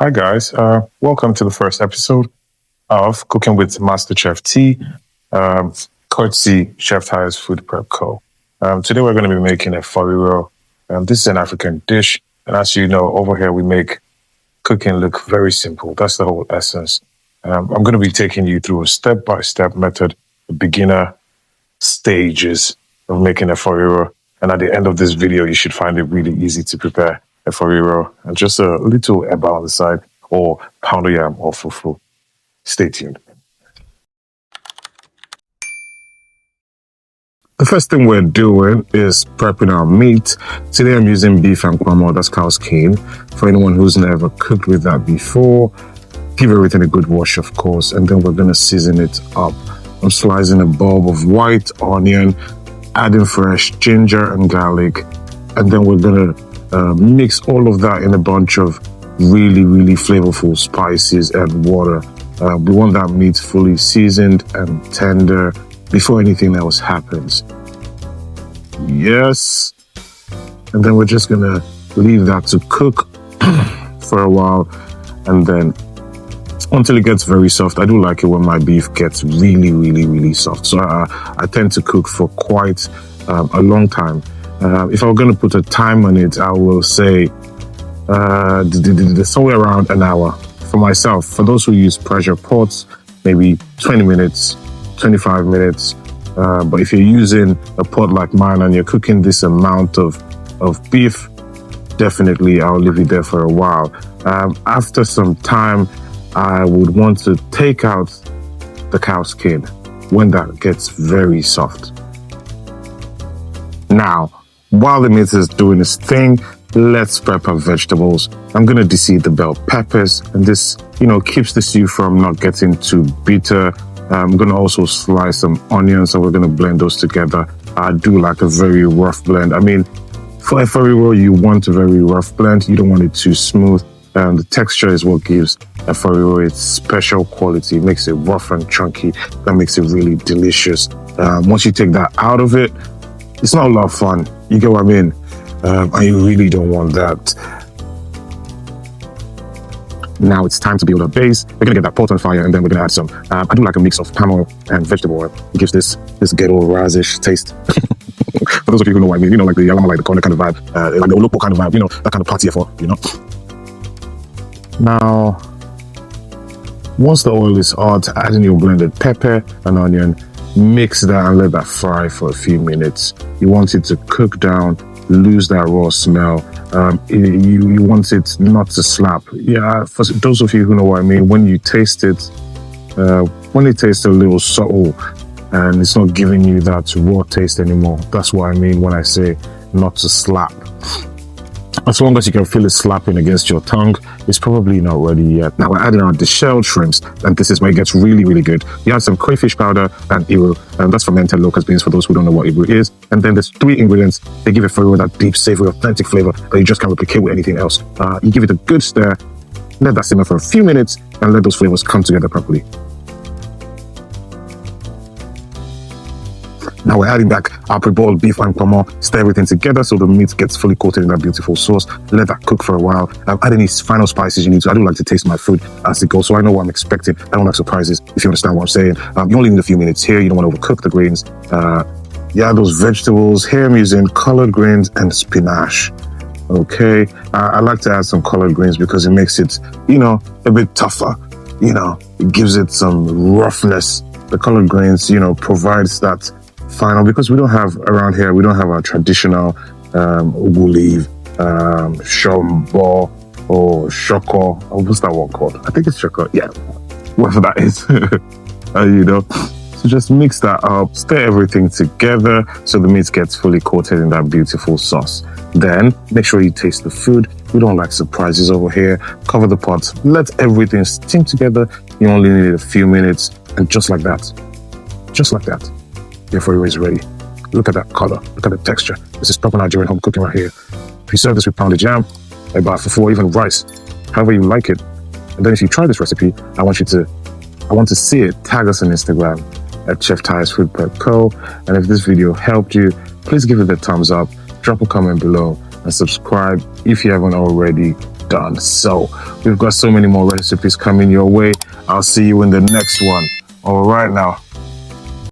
Hi guys, welcome to the first episode of Cooking with Master Chef T, um, courtesy Chef Ty's Food Prep Co. Today we're going to be making Efo Riro. This is an African dish, and as you know, over here we make cooking look very simple. That's the whole essence. I'm going to be taking you through a step-by-step method, the beginner stages of making Efo Riro. And at the end of this video, you should find it really easy to prepare Efo Riro and just a little eba on the side or pounder yam or fufu. Stay tuned. The first thing we're doing is prepping our meat. Today I'm using beef and kwamo, that's cow's cane. For anyone who's never cooked with that before, give everything a good wash, of course, and then we're going to season it up. I'm slicing a bulb of white onion, adding fresh ginger and garlic, and then we're going to mix all of that in a bunch of really flavorful spices and water. We want that meat fully seasoned and tender before anything else happens. Yes. And then we're just going to leave that to cook for a while, and then until it gets very soft. I do like it when my beef gets really soft. So I tend to cook for quite a long time. If I were going to put a time on it, I will say somewhere around an hour for myself. For those who use pressure pots, maybe 20 minutes, 25 minutes. But if you're using a pot like mine and you're cooking this amount of beef, definitely I'll leave it there for a while. After some time, I would want to take out the cow's skin when that gets very soft. Now, while the meat is doing its thing, let's prep our vegetables. I'm going to deseed the bell peppers, and this, keeps the stew from not getting too bitter. I'm going to also slice some onions, and we're going to blend those together. I do like a very rough blend. I mean, for Efo Riro, you want a very rough blend. You don't want it too smooth. The texture is what gives Efo Riro its special quality. It makes it rough and chunky. That makes it really delicious. Once you take that out of it, it's not a lot of fun. You get what I mean? And you really don't want that. Now it's time to build a base. We're gonna get that pot on fire, and then we're gonna add some. I do like a mix of palm oil and vegetable oil. It gives this ghetto razish taste. For those of you who know what I mean, like the Yalama, like the corner kind of vibe, like the Olokpo kind of vibe, that kind of party effort, Now, once the oil is hot, add in your blended pepper and onion, mix that and let that fry for a few minutes. You want it to cook down, lose that raw smell. You want it not to slap. Yeah, for those of you who know what I mean, when you taste it, when it tastes a little subtle and it's not giving you that raw taste anymore, that's what I mean when I say not to slap. As long as you can feel it slapping against your tongue, it's probably not ready yet. Now we're adding our deshelled shrimps, and this is where it gets really good. You add some crayfish powder and iru, and that's fermented locust beans for those who don't know what iru is. And then there's 3 ingredients. They give it for that deep, savory, authentic flavor that you just can't replicate with anything else. You give it a good stir, let that simmer for a few minutes, and let those flavors come together properly. Now we're adding back our pre-boiled beef and kwamo, stir everything together so the meat gets fully coated in that beautiful sauce. Let that cook for a while. Add any final spices you need to. I do like to taste my food as it goes, so I know what I'm expecting. I don't like surprises, if you understand what I'm saying. You only need a few minutes here. You don't want to overcook the greens. Those vegetables. Here I'm using collard greens and spinach. Okay, I like to add some collard greens because it makes it, a bit tougher. It gives it some roughness. The collard greens, provides that final, because we don't have around here, we don't have our traditional ugu leaf, shombo or shoko. What's that one called? I think it's shoko. Yeah, whatever that is. So just mix that up, stir everything together so the meat gets fully coated in that beautiful sauce. Then make sure you taste the food. We don't like surprises over here. Cover the pot, let everything steam together. You only need a few minutes, and just like that, your Efo Riro is ready. Look at that color, look at the texture. This is proper Nigerian home cooking right here. If you serve this with pounded yam, eba, fufu, or even rice, however you like it. And then if you try this recipe, I want to see it. Tag us on Instagram at Chef Ty's Food Prep Co. And if this video helped you, please give it a thumbs up, drop a comment below, and subscribe if you haven't already. done. So we've got so many more recipes coming your way. I'll see you in the next one. All right now.